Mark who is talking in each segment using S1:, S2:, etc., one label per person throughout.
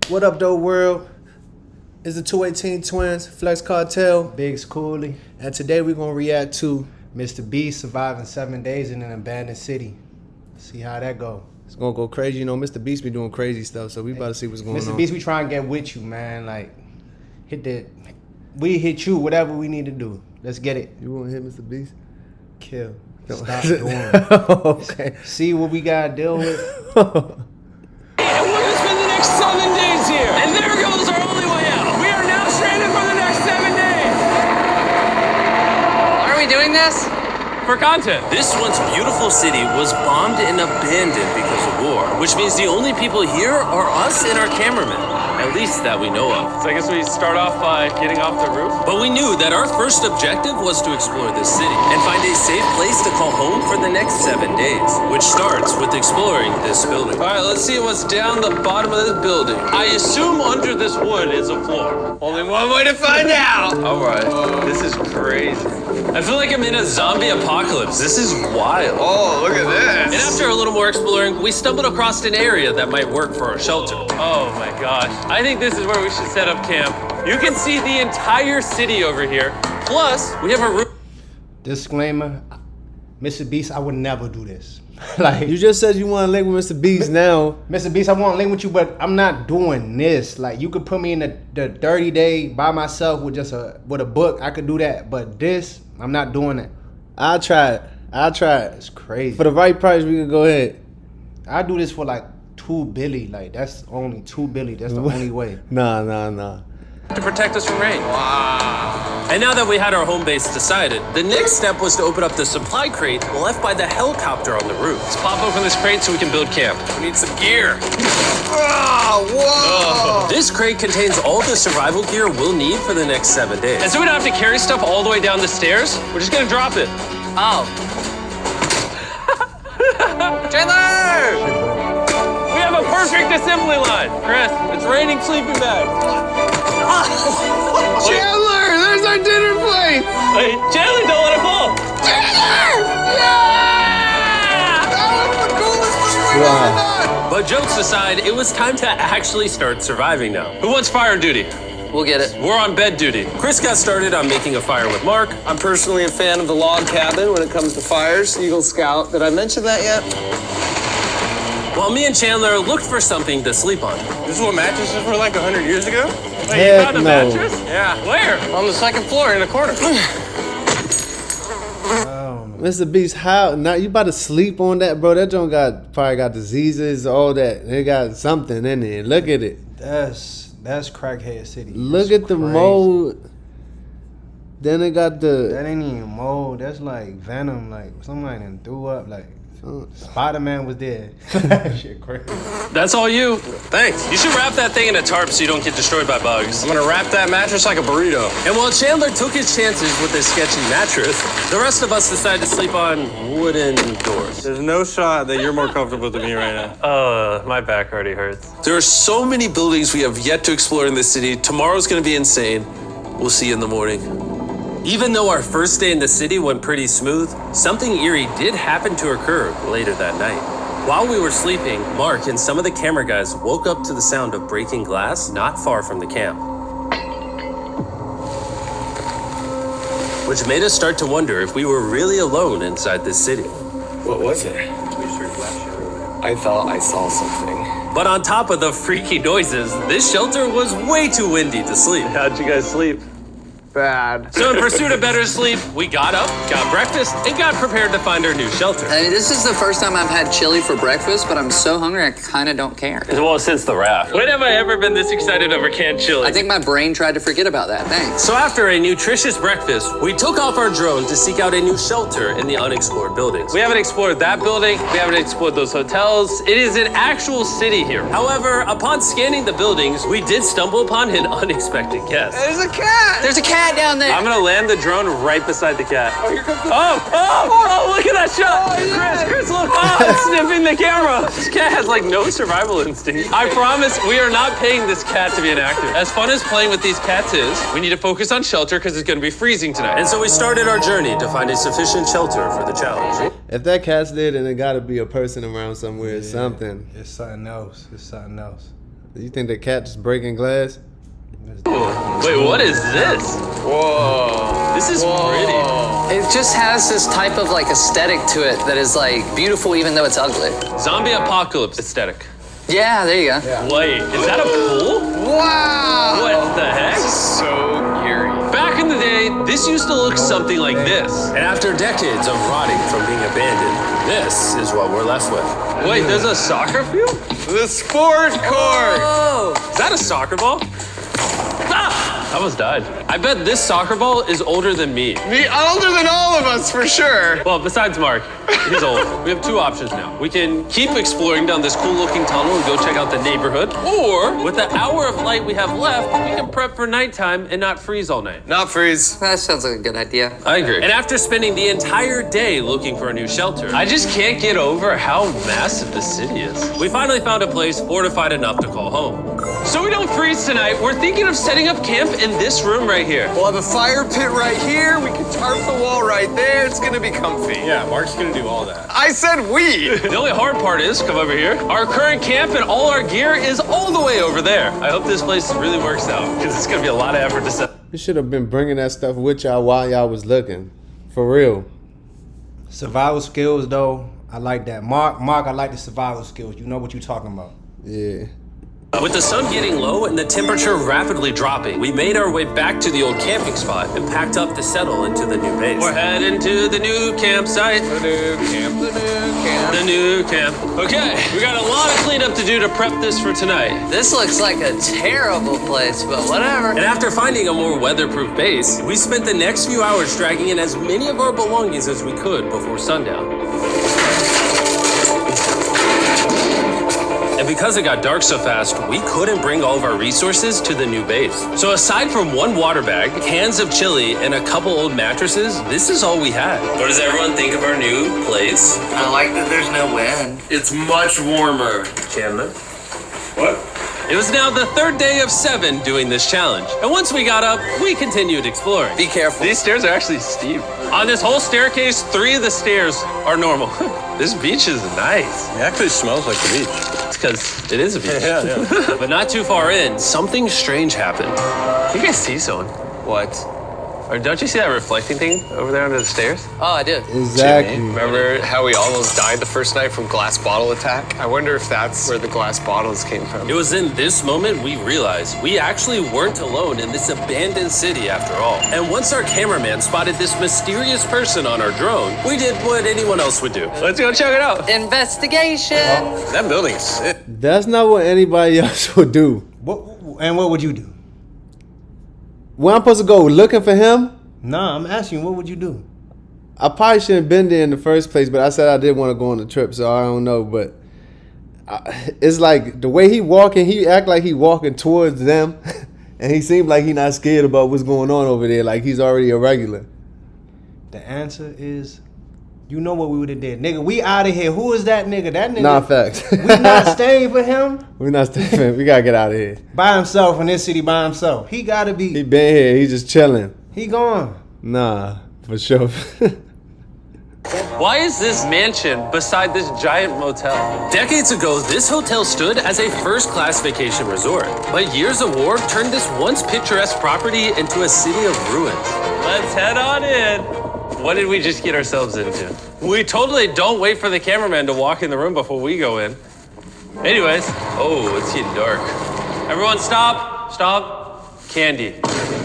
S1: What up, though, world? It's the 218 Twins, Flex Cartel,
S2: Big Schoolie,
S1: and today we're gonna react to
S2: Mr. Beast surviving 7 days in an abandoned city. See how that go.
S1: It's gonna go crazy. You know, Mr. Beast be doing crazy stuff, so we about to see what's going on.
S2: Mr. Beast, we try and get with you, man. Like, we hit you, whatever we need to do. Let's get it.
S1: You wanna hit Mr. Beast?
S2: Kill. Stop doing.
S1: Okay.
S2: See what we gotta deal with.
S3: And we're gonna spend the next 7 days here. And there goes our only way out. We are now stranded for the next 7 days.
S4: Are we doing this?
S3: For content.
S5: This once beautiful city was bombed and abandoned because of war, which means the only people here are us and our cameraman, at least that we know of.
S3: So I guess we start off by getting off the roof.
S5: But we knew that our first objective was to explore this city and find a safe place to call home for the next 7 days, which starts with exploring this building.
S3: All right, let's see what's down the bottom of this building. I assume under this wood is a floor. Only one way to find out. All right, this is crazy.
S5: I feel like I'm in a zombie apocalypse. This is wild.
S3: Oh, look at this.
S5: And after a little more exploring, we stumbled across an area that might work for our shelter.
S3: Oh my gosh. I think this is where we should set up camp. You can see the entire city over here. Plus, we have a roof.
S2: Disclaimer, Mr. Beast, I would never do this. Like,
S1: You just said you want to link with Mr. Beast now.
S2: Mr. Beast, I want to link with you, but I'm not doing this. Like, you could put me in the 30 day by myself with just a book. I could do that, but this, I'm not doing it.
S1: I'll try it.
S2: It's crazy.
S1: For the right price, we can go ahead.
S2: I do this for like $2 billion. Like, that's only $2 billion. That's the only way.
S1: Nah.
S5: To protect us from rain. Wow. And now that we had our home base decided, the next step was to open up the supply crate left by the helicopter on the roof.
S3: Let's pop open this crate so we can build camp.
S5: We need some gear.
S3: Whoa!
S5: This crate contains all the survival gear we'll need for the next 7 days.
S3: And so we don't have to carry stuff all the way down the stairs. We're just gonna drop it.
S4: Oh. Chandler!
S3: We have a perfect assembly line. Chris, it's raining sleeping bags.
S4: Chandler, there's our dinner plate!
S3: Hey, Chandler, don't let it fall.
S5: But jokes aside, it was time to actually start surviving now.
S3: Who wants fire duty?
S4: We'll get it.
S3: We're on bed duty.
S5: Chris got started on making a fire with Mark.
S6: I'm personally a fan of the log cabin when it comes to fires. Eagle Scout. Did I mention that yet?
S5: While me and Chandler looked for something to sleep on.
S6: This is what mattresses were like 100 years ago?
S3: Wait, you found a
S1: no.
S3: mattress?
S6: Yeah.
S3: Where?
S6: On the second floor in a corner.
S1: Mr. Beast, how? Now you about to sleep on that, bro? That joint probably got diseases, all that. They got something in there. Look at it.
S2: That's crackhead city.
S1: Look
S2: That's
S1: at the
S2: crazy.
S1: mold. Then it got the.
S2: That ain't even mold. That's like venom. Like somebody done threw up. Like Spider-Man was there. Shit crazy.
S3: That's all you.
S5: Thanks. You should wrap that thing in a tarp so you don't get destroyed by bugs.
S6: I'm gonna wrap that mattress like a burrito.
S5: And while Chandler took his chances with his sketchy mattress, the rest of us decided to sleep on wooden doors.
S6: There's no shot that you're more comfortable than me right now.
S3: My back already hurts.
S5: There are so many buildings we have yet to explore in this city. Tomorrow's gonna be insane. We'll see you in the morning. Even though our first day in the city went pretty smooth, something eerie did happen to occur later that night. While we were sleeping, Mark and some of the camera guys woke up to the sound of breaking glass not far from the camp. Which made us start to wonder if we were really alone inside this city.
S6: What was it? I thought I saw something.
S5: But on top of the freaky noises, this shelter was way too windy to sleep.
S3: How'd you guys sleep?
S6: Bad.
S5: So in pursuit of better sleep, we got up, got breakfast, and got prepared to find our new shelter.
S4: I mean, this is the first time I've had chili for breakfast, but I'm so hungry I kind of don't care.
S3: Well, since the raft. When have I ever been this excited over canned chili?
S4: I think my brain tried to forget about that. Thanks.
S5: So after a nutritious breakfast, we took off our drone to seek out a new shelter in the unexplored buildings.
S3: We haven't explored that building. We haven't explored those hotels. It is an actual city here.
S5: However, upon scanning the buildings, we did stumble upon an unexpected guest.
S6: There's a cat!
S4: There's a cat down there.
S3: I'm gonna land the drone right beside the cat. Oh, here comes the... Oh, look at that shot! Chris, look! Oh, it's sniffing the camera! This cat has like no survival instinct. I promise we are not paying this cat to be an actor. As fun as playing with these cats is, we need to focus on shelter because it's gonna be freezing tonight.
S5: And so we started our journey to find a sufficient shelter for the challenge.
S1: If that cat's there, then it got to be a person around somewhere or something.
S2: It's something else. It's something else.
S1: You think the cat just breaking glass?
S3: Wait, what is this?
S6: Whoa.
S3: This is pretty.
S4: It just has this type of like aesthetic to it that is like beautiful even though it's ugly.
S3: Zombie apocalypse aesthetic.
S4: Yeah, there you go.
S2: Yeah.
S3: Wait, is that a pool?
S6: Wow.
S3: What the heck?
S6: This is so eerie.
S3: Back in the day, this used to look something like this.
S5: And after decades of rotting from being abandoned, this is what we're left with.
S3: Wait, there's a soccer field?
S6: The sport court.
S3: Is that a soccer ball? Ah! I almost died. I bet this soccer ball is older than me.
S6: The older than all of us, for sure.
S3: Well, besides Mark, he's old. We have two options now. We can keep exploring down this cool-looking tunnel and go check out the neighborhood, or with the hour of light we have left, we can prep for nighttime and not freeze all night.
S6: Not freeze.
S4: That sounds like a good idea.
S3: I agree. And after spending the entire day looking for a new shelter, I just can't get over how massive this city is. We finally found a place fortified enough to call home. So we don't freeze tonight, we're thinking of setting up camp in this room right here.
S6: We'll have a fire pit right here. We can tarp the wall right there. It's gonna be comfy.
S5: Yeah, Mark's gonna do all that.
S6: I said we.
S3: The only hard part is, come over here, our current camp and all our gear is all the way over there. I hope this place really works out, because it's gonna be a lot of effort to set.
S1: You should have been bringing that stuff with y'all while y'all was looking. For real.
S2: Survival skills, though, I like that. Mark, I like the survival skills. You know what you're talking about.
S1: Yeah.
S5: With the sun getting low and the temperature rapidly dropping, we made our way back to the old camping spot and packed up to settle into the new base.
S3: We're heading to the new campsite.
S6: The new camp. The new camp.
S3: The new camp. Okay, we got a lot of cleanup to do to prep this for tonight.
S4: This looks like a terrible place, but whatever.
S5: And after finding a more weatherproof base, we spent the next few hours dragging in as many of our belongings as we could before sundown. And because it got dark so fast, we couldn't bring all of our resources to the new base. So aside from one water bag, cans of chili, and a couple old mattresses, this is all we had. What does everyone think of our new place?
S4: I like that there's no wind.
S6: It's much warmer.
S5: Chandler?
S3: What? It was now the third day of 7 doing this challenge. And once we got up, we continued exploring.
S6: Be careful.
S3: These stairs are actually steep. On this whole staircase, 3 of the stairs are normal. This beach is nice.
S5: It actually smells like the beach.
S3: It's because it is a beach.
S5: Yeah.
S3: But not too far in, something strange happened. You guys see someone?
S6: What?
S3: Or don't you see that reflecting thing over there under the stairs?
S4: Oh, I did.
S1: Exactly.
S6: Remember how we almost died the first night from glass bottle attack? I wonder if that's where the glass bottles came from.
S5: It was in this moment we realized we actually weren't alone in this abandoned city after all. And once our cameraman spotted this mysterious person on our drone, we did what anyone else would do.
S3: Let's go check it out.
S4: Investigation.
S5: That building is sick.
S1: That's not what anybody else would do.
S2: What would you do?
S1: Where I'm supposed to go looking for him?
S2: Nah, I'm asking you, what would you do?
S1: I probably shouldn't have been there in the first place, but I said I did want to go on the trip, so I don't know. But it's like the way he walking, he act like he walking towards them, and he seemed like he not scared about what's going on over there, like he's already a regular.
S2: The answer is, you know what we would have did. Nigga, we out of here. Who is that nigga? That nigga.
S1: Nah, facts.
S2: We not staying for him
S1: We not staying. We gotta get out of here.
S2: by himself in this city by himself. He gotta be.
S1: He been here. He just chilling.
S2: He gone.
S1: Nah, for sure.
S3: Why is this mansion beside this giant motel?
S5: Decades ago, this hotel stood as a first-class vacation resort. But years of war turned this once picturesque property into a city of ruins.
S3: Let's head on in. What did we just get ourselves into? We totally don't wait for the cameraman to walk in the room before we go in. Anyways, oh, it's getting dark. Everyone stop, stop. Candy.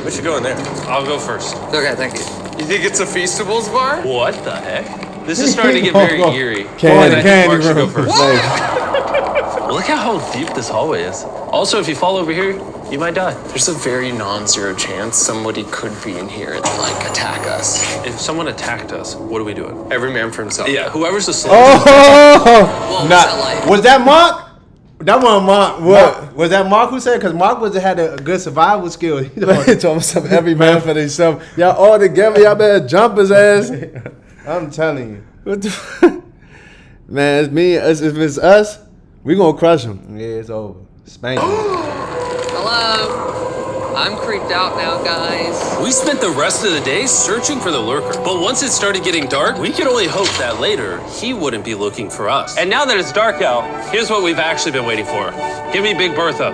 S5: We should go in there.
S3: I'll go first.
S4: Okay, thank you.
S6: You think it's a Feastables bar?
S3: What the heck? This is starting to get very eerie.
S1: Candy,
S3: I think
S1: candy
S3: Mark should go
S1: room.
S3: first.
S1: Like,
S3: Look at how deep this hallway is. Also, if you fall over here, you might die.
S6: There's a very non-zero chance somebody could be in here and like attack us.
S3: If someone attacked us, what are we doing?
S6: Every man for himself.
S3: Yeah, whoever's the slowest.
S1: oh,
S4: Whoa,
S2: Nah,
S4: what's that like?
S2: was that Mark? That wasn't Mark. What? Was that Mark who said? Because Mark had a good survival skill.
S1: he told himself every man for themselves. Y'all all together, y'all better jump his ass.
S2: I'm telling you.
S1: What the Man, it's me. If it's us, we gonna crush him.
S2: Yeah, it's over. Spank him.
S4: Hello. I'm creeped out now, guys.
S5: We spent the rest of the day searching for the lurker, but once it started getting dark, we could only hope that later he wouldn't be looking for us.
S3: And now that it's dark out, here's what we've actually been waiting for. Give me Big Bertha.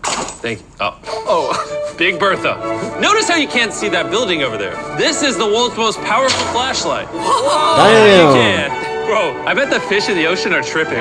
S3: Thank you. Oh. Big Bertha. Notice how you can't see that building over there. This is the world's most powerful flashlight.
S1: Damn.
S3: You can. Bro, I bet the fish in the ocean are tripping.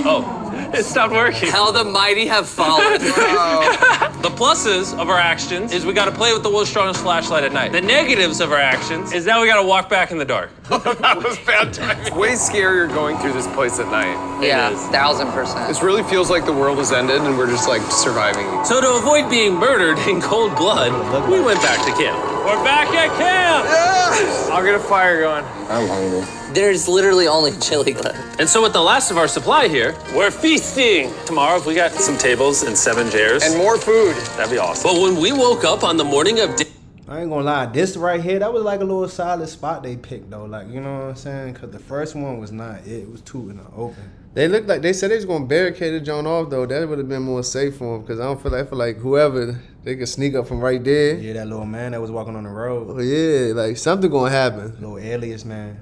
S3: Oh. It stopped working.
S4: How the mighty have fallen.
S3: The pluses of our actions is we gotta play with the world's strongest flashlight at night. The negatives of our actions is now we gotta walk back in the dark.
S6: That was bad timing. Way scarier going through this place at night.
S4: Yeah,
S3: is.
S4: 1000%.
S6: This really feels like the world has ended and we're just like surviving.
S5: So to avoid being murdered in cold blood, we went back to camp.
S3: We're back at camp!
S6: I'll get a fire going.
S7: I'm hungry.
S4: There's literally only chili left.
S5: And so with the last of our supply here,
S3: We're feasting! Tomorrow, if we got some tables and 7 chairs,
S6: And more food.
S3: that'd be awesome.
S5: but when we woke up on the morning of day
S2: I ain't gonna lie, this right here, that was like a little solid spot they picked though. Like, you know what I'm saying? Cause the first one was not it. It was too in the open.
S1: They looked like they said they was gonna barricade the joint off though. That would have been more safe for them because I feel like whoever they could sneak up from right there.
S2: Yeah, that little man that was walking on the road.
S1: Oh yeah, like something gonna happen.
S2: Little alias man.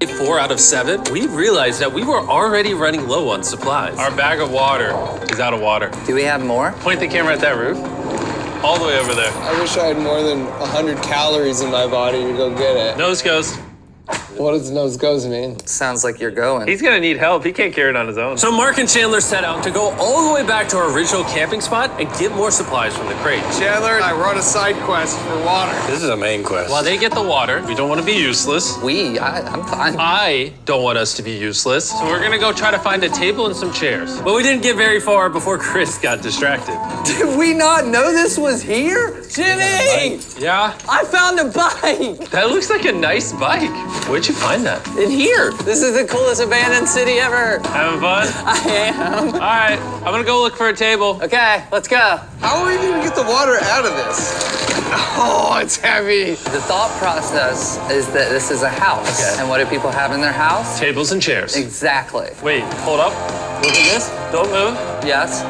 S5: 4 out of 7, we realized that we were already running low on supplies.
S3: Our bag of water is out of water.
S4: Do we have more?
S3: Point the camera at that roof. All the way over there.
S6: I wish I had more than 100 calories in my body to go get it.
S3: Nose goes.
S6: What does nose goes mean?
S4: Sounds like you're going.
S3: He's gonna need help. He can't carry it on his own.
S5: So Mark and Chandler set out to go all the way back to our original camping spot and get more supplies from the crate.
S6: Chandler and I run a side quest for water.
S3: This is a main quest. While they get the water, we don't want to be useless.
S4: I'm fine.
S5: I don't want us to be useless.
S3: So we're gonna go try to find a table and some chairs.
S5: But we didn't get very far before Chris got distracted.
S4: Did we not know this was here? Jimmy!
S3: Yeah?
S4: I found a bike!
S3: That looks like a nice bike. Where'd you find that?
S4: In here. This is the coolest abandoned city ever.
S3: Having fun?
S4: I am.
S3: All right, I'm gonna go look for a table.
S4: Okay, let's go.
S6: How are we gonna get the water out of this? Oh, it's heavy.
S4: The thought process is that this is a house.
S3: Okay.
S4: And what do people have in their house?
S3: Tables and chairs.
S4: Exactly.
S3: Wait, hold up.
S4: Look at this.
S3: Don't move.
S4: Yes.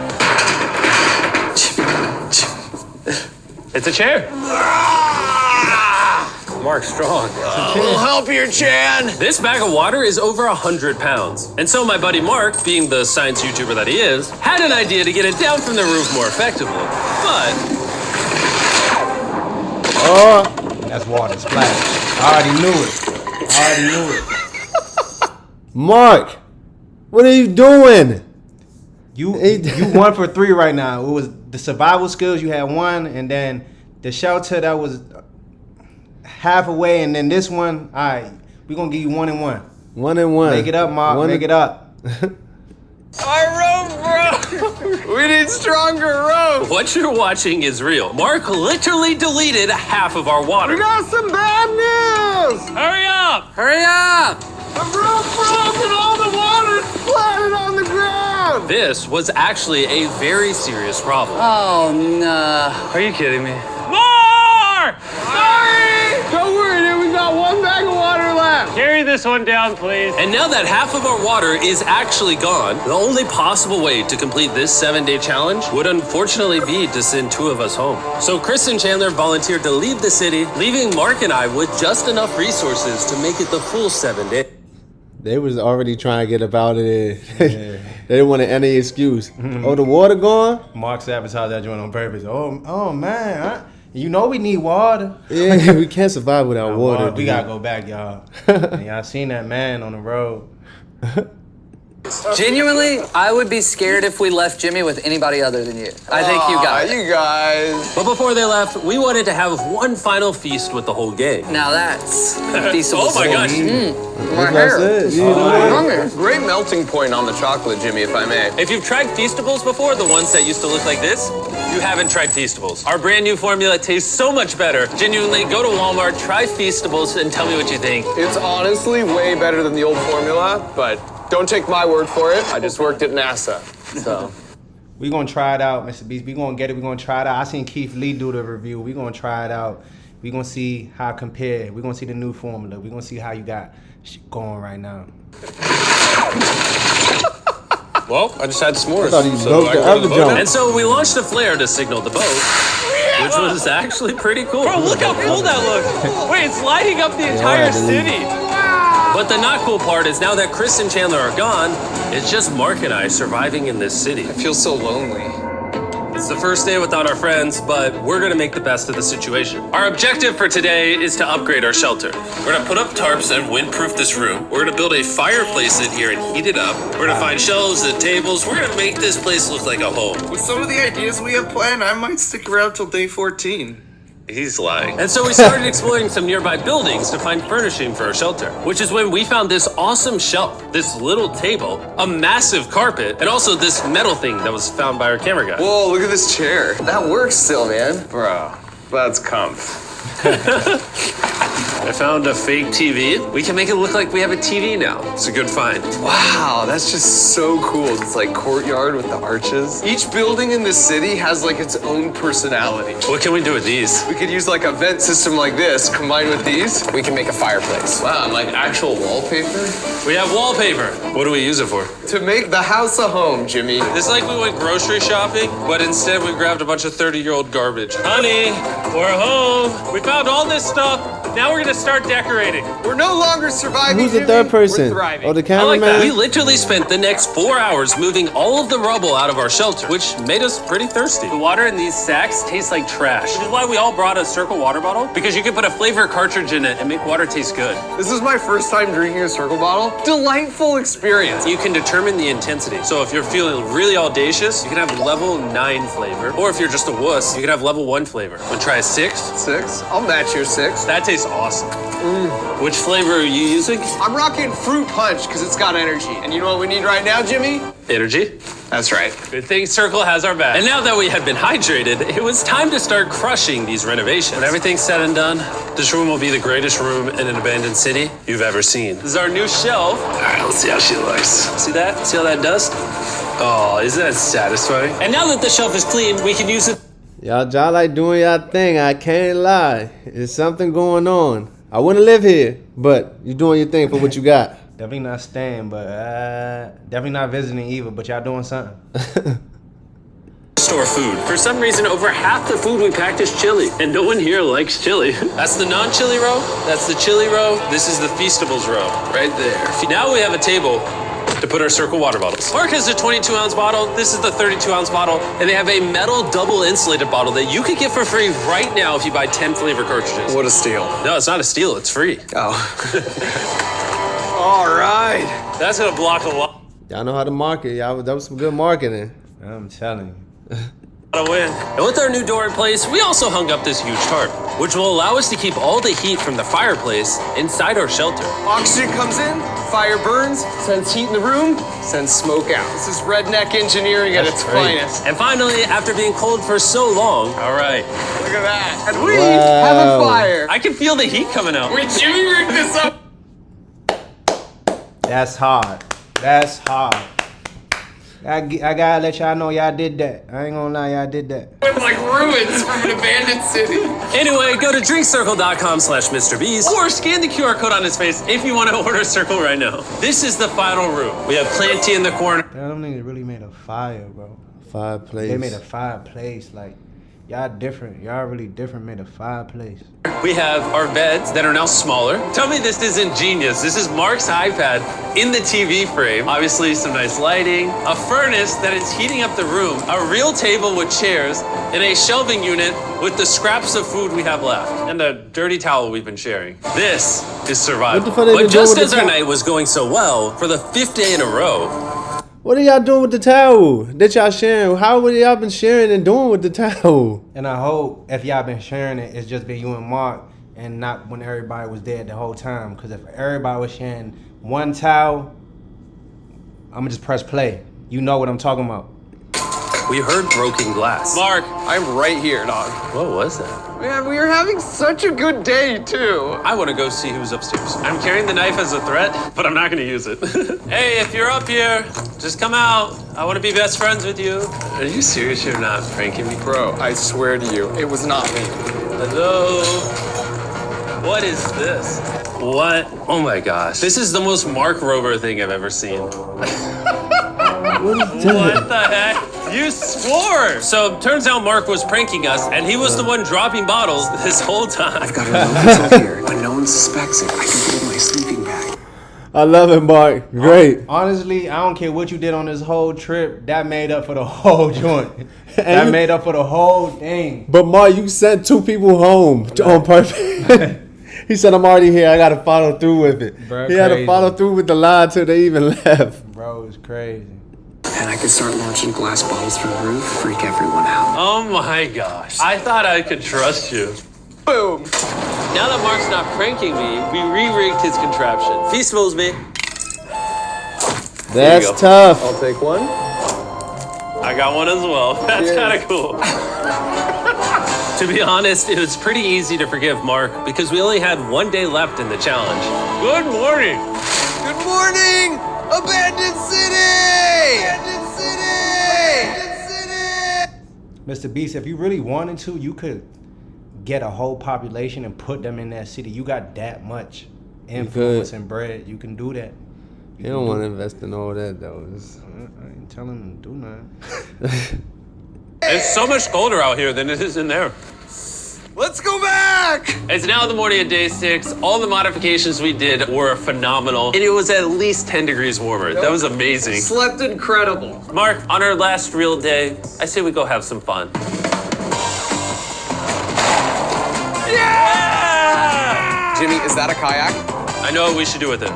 S3: It's a chair. Mark strong.
S6: We'll help you, Chan.
S5: This bag of water is over 100 pounds. And so my buddy Mark, being the science YouTuber that he is, had an idea to get it down from the roof more effectively. But
S2: That's water splash. I already knew it.
S1: Mark, what are you doing?
S2: You 1 for 3 right now. It was the survival skills, you had 1, and then the shelter that was half away, and then this one, all right, we're gonna give you 1 and 1.
S1: 1 and 1.
S2: Make it up, Mark. Make it up.
S6: Our rope broke. We need stronger rope.
S5: what you're watching is real. Mark literally deleted half of our water.
S6: Got some bad news.
S3: Hurry up!
S4: Hurry up!
S6: The rope broke and all the water splattered on the ground.
S5: This was actually a very serious problem.
S4: Oh, no.
S3: Are you kidding me? More!
S6: Sorry. Don't worry, dude. We got 1 bag of water left.
S3: Carry this one down, please.
S5: And now that half of our water is actually gone, the only possible way to complete this 7-day challenge would unfortunately be to send 2 of us home. So Chris and Chandler volunteered to leave the city, leaving Mark and I with just enough resources to make it the full 7 days.
S1: They was already trying to get up out of there. They didn't want any excuse. Oh, the water gone?
S2: Mark sabotaged that joint on purpose. Oh man, you know we need water.
S1: Yeah, we can't survive without water.
S2: We
S1: dude.
S2: gotta go back, y'all. And y'all seen that man on the road.
S4: Genuinely, I would be scared if we left Jimmy with anybody other than you. I think you got it.
S6: You guys.
S5: But before they left, we wanted to have one final feast with the whole gang.
S4: Now that's feasible.
S5: Oh my gosh.
S4: My
S1: That's
S4: hair.
S1: it. You know?
S6: Great melting point on the chocolate, Jimmy, if I may.
S5: If you've tried Feastables before, the ones that used to look like this, you haven't tried Feastables. Our brand new formula tastes so much better. Genuinely, go to Walmart, try Feastables, and tell me what you think.
S6: It's honestly way better than the old formula, but don't take my word for it. I just worked at NASA, so.
S2: We gonna try it out, Mr. Beast. We gonna get it. We gonna try it out. I seen Keith Lee do the review. We gonna try it out. We gonna see how it compare. We gonna see the new formula. We gonna see how you got shit going right now.
S6: Well, I just had s'mores.
S1: I thought he
S6: so
S1: broke
S6: I
S1: the
S6: go to
S1: other
S6: boat
S1: jump.
S6: now?
S5: And so we launched a flare to signal the boat, which was actually pretty cool.
S3: Bro, look how cool that looks. Wait, it's lighting up the entire city.
S5: But the not cool part is now that Chris and Chandler are gone, it's just Mark and I surviving in this city.
S6: I feel so lonely.
S5: It's the first day without our friends, but we're gonna make the best of the situation. Our objective for today is to upgrade our shelter. We're gonna put up tarps and windproof this room. We're gonna build a fireplace in here and heat it up. We're gonna find shelves and tables. We're gonna make this place look like a home.
S7: With some of the ideas we have planned, I might stick around till day 14.
S5: He's lying. And so we started exploring some nearby buildings to find furnishing for our shelter, which is when we found this awesome shelf, this little table, a massive carpet, and also this metal thing that was found by our camera guy.
S6: Whoa, look at this chair. That works still, man. Bro, that's comf.
S5: I found a fake TV. We can make it look like we have a TV now. It's a good find.
S6: Wow, that's just so cool. It's like courtyard with the arches. Each building in this city has like its own personality.
S5: What can we do with these?
S6: We could use like a vent system like this, combined with these. We can make a fireplace. Wow, and like actual wallpaper?
S5: We have wallpaper. What do we use it for?
S6: To make the house a home, Jimmy.
S5: It's like we went grocery shopping, but instead we grabbed a bunch of 30-year-old garbage. Honey, we're home. We found all this stuff. Now we're gonna start decorating.
S6: We're no longer surviving,
S1: Who's the
S6: Jimmy.
S1: third person?
S6: We're thriving.
S1: Oh, the
S5: I like that. We
S1: cameraman?
S5: literally spent the next 4 hours moving all of the rubble out of our shelter, which made us pretty thirsty. The water in these sacks tastes like trash, which is why we all brought a Circle water bottle, because you can put a flavor cartridge in it and make water taste good.
S6: This is my first time drinking a Circle bottle. Delightful experience.
S5: You can determine the intensity. So if you're feeling really audacious, you can have level 9 flavor. Or if you're just a wuss, you can have level 1 flavor. Wanna try a 6?
S6: 6? I'll match your 6.
S5: That tastes awesome. Which flavor are you using?
S6: I'm rocking fruit punch because it's got energy. And you know what we need right now, Jimmy?
S5: Energy.
S6: That's right.
S5: Good thing Circle has our back. And now that we had been hydrated, it was time to start crushing these renovations. When everything's said and done, this room will be the greatest room in an abandoned city you've ever seen. This is our new shelf. All right, let's see how she looks. See that? See all that dust? Oh, isn't that satisfying? And now that the shelf is clean, we can use it.
S1: Y'all like doing y'all thing. I can't lie. There's something going on. I wouldn't live here, but you doing your thing for what you got.
S2: Definitely not staying, but definitely not visiting either. But y'all doing something.
S5: Store food. For some reason, over half the food we packed is chili, and no one here likes chili. That's the non-chili row. That's the chili row. This is the Feastables row, right there. Now we have a table to put our Circle water bottles. Mark has a 22-ounce bottle. This is the 32-ounce bottle, and they have a metal double insulated bottle that you could get for free right now if you buy 10 flavor cartridges.
S6: What a steal.
S5: No, it's not a steal. It's free.
S6: Oh. All right.
S5: That's gonna block a lot.
S1: Y'all know how to market. Y'all, that was some good marketing.
S2: I'm telling you.
S5: To win. And with our new door in place, we also hung up this huge tarp, which will allow us to keep all the heat from the fireplace inside our shelter.
S6: Oxygen comes in, fire burns, sends heat in the room, sends smoke out. This is redneck engineering at its finest.
S5: And finally, after being cold for so long, all right,
S6: Look at that. And we
S1: Wow.
S6: have a fire.
S5: I can feel the heat coming out.
S6: Wait, Jimmy rigged this up.
S2: That's hard. That's hard. I gotta let y'all know y'all did that. I ain't gonna lie, y'all did that.
S6: With like ruins from an abandoned city.
S5: Anyway, go to drinkcircle.com/MrBeast or scan the QR code on his face if you want to order Circle right now. This is the final room. We have Planty in the corner.
S2: Man, them niggas really made a fire, bro.
S1: Fireplace.
S2: They made a fireplace. Like, y'all different. Y'all really different. Made a fireplace.
S5: We have our beds that are now smaller. Tell me this isn't genius. This is Mark's iPad in the TV frame. Obviously some nice lighting, a furnace that is heating up the room, a real table with chairs, and a shelving unit with the scraps of food we have left, and a dirty towel we've been sharing. This is survival.
S1: What the fuck they
S5: But
S1: been
S5: just
S1: doing
S5: as
S1: with
S5: our
S1: the
S5: night was going so well, for the 5th day in a row,
S1: What are y'all doing with the towel that y'all sharing? How would y'all been sharing and doing with the towel?
S2: And I hope if y'all been sharing it, it's just been you and Mark, and not when everybody was dead the whole time. Because if everybody was sharing one towel, I'ma just press play. You know what I'm talking about.
S5: we heard broken glass. Mark,
S6: I'm right here, dog.
S5: what was that?
S6: Man, we are having such a good day, too.
S5: I want to go see who's upstairs. I'm carrying the knife as a threat, but I'm not going to use it. Hey, if you're up here, just come out. I want to be best friends with you. Are you serious? You're not pranking me?
S6: Bro, I swear to you, it was not me.
S5: Hello? What is this? What? Oh my gosh. This is the most Mark Rover thing I've ever seen.
S3: What the heck? You scored! So, turns out Mark was pranking us, and he was the one dropping bottles this whole time.
S8: I've got a remote control here, but no one suspects it. I can put it in my sleeping bag.
S1: I love it, Mark. Great.
S2: Honestly, I don't care what you did on this whole trip. That made up for the whole joint. That made up for the whole thing.
S1: But Mark, you sent 2 people home on purpose. He said, I'm already here. I got to follow through with it.
S2: Bro,
S1: he had to
S2: crazy.
S1: follow through with the lie till they even left.
S2: Bro, it's crazy.
S8: And I could start launching glass bottles from the roof, freak everyone out.
S3: Oh my gosh. I thought I could trust you. Boom. Now that Mark's not pranking me, we re-rigged his contraption. Feast fills me.
S1: That's tough.
S6: I'll take one.
S3: I got one as well. That's kind of cool. To be honest, it was pretty easy to forgive Mark because we only had 1 day left in the challenge. Good morning.
S6: Good morning, Abandoned City! Abandoned City!
S2: Mr. Beast, if you really wanted to, you could get a whole population and put them in that city. You got that much influence and bread. You can do that.
S1: You don't want to invest in all that, though.
S2: I ain't telling them to do nothing.
S3: It's so much colder out here than it is in there.
S6: Let's go back!
S3: It's now the morning of day 6. All the modifications we did were phenomenal. And it was at least 10 degrees warmer. That was amazing.
S4: Slept incredible.
S3: Mark, on our last real day, I say we go have some fun. Yeah!
S6: Jimmy, is that a kayak?
S3: I know what we should do with it.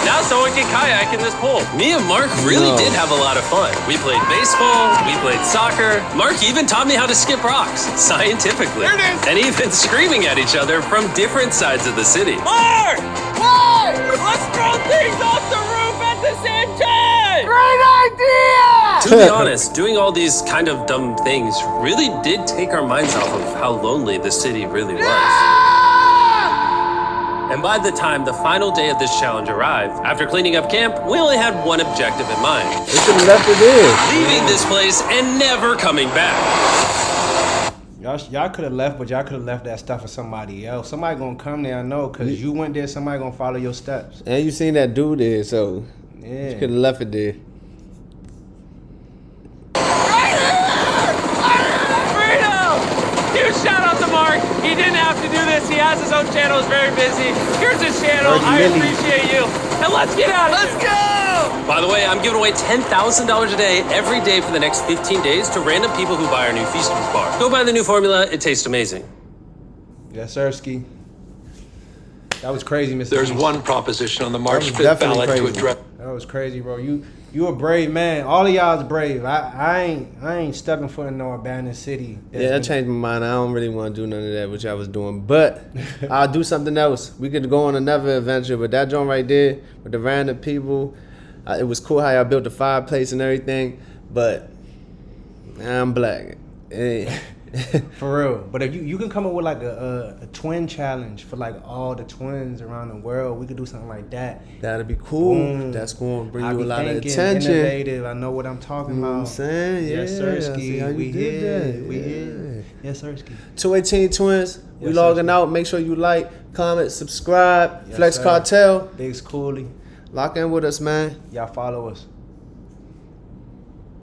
S3: Now someone can kayak in this pool. Me and Mark really did have a lot of fun. We played baseball, we played soccer. Mark even taught me how to skip rocks, scientifically.
S6: There it is.
S3: And even screaming at each other from different sides of the city.
S9: Mark! Why? Let's throw things off the roof at the same time! Great idea!
S3: To be honest, doing all these kind of dumb things really did take our minds off of how lonely the city really was. And by the time the final day of this challenge arrived, after cleaning up camp, we only had one objective in mind.
S1: They should have left it there.
S3: Leaving this place and never coming back.
S2: Y'all could have left, but y'all could have left that stuff for somebody else. Somebody gonna come there, I know, because you went there, somebody gonna follow your steps.
S1: And you seen that dude there, so you could have left it there.
S9: Huge shout out to Mark. He didn't have to do this. He has his own channel. He's very busy. Here's his channel. I appreciate you. And let's get out of here. Let's go!
S3: By the way, I'm giving away $10,000 a day every day for the next 15 days to random people who buy our new Feastables bar. Go buy the new formula. It tastes amazing.
S2: Yes, sir, Ski. That was crazy, Mr.
S10: There's
S2: Beast.
S10: one proposition on the March
S1: That was
S10: 5th
S1: definitely
S10: ballot to
S1: crazy.
S10: address.
S2: That was crazy, bro. You a brave man. All of y'all is brave. I ain't stepping foot in no abandoned city.
S1: Yeah, that changed my mind. I don't really want to do none of that, which I was doing. But I'll do something else. We could go on another adventure. But that joint right there with the random people, it was cool how y'all built the fireplace and everything. But I'm black.
S2: For real. But if you can come up with like a twin challenge for like all the twins around the world, we could do something like that.
S1: That'd be cool.
S2: Boom.
S1: That's going to bring
S2: I
S1: you
S2: be
S1: a lot of
S2: thinking
S1: attention.
S2: Innovative. I know what I'm talking
S1: You know
S2: about.
S1: what I'm saying? Yeah.
S2: Yes, sir,
S1: I see
S2: Ski.
S1: how you
S2: We
S1: did
S2: here.
S1: that.
S2: We
S1: Yeah.
S2: here. Yes, sir, Ski.
S1: 218 Twins. We
S2: Yes,
S1: logging
S2: sir.
S1: out. Make sure you like, comment, subscribe.
S2: Yes,
S1: Flex
S2: sir.
S1: Cartel.
S2: Big Schoolie.
S1: Lock in with us, man.
S2: Y'all follow us.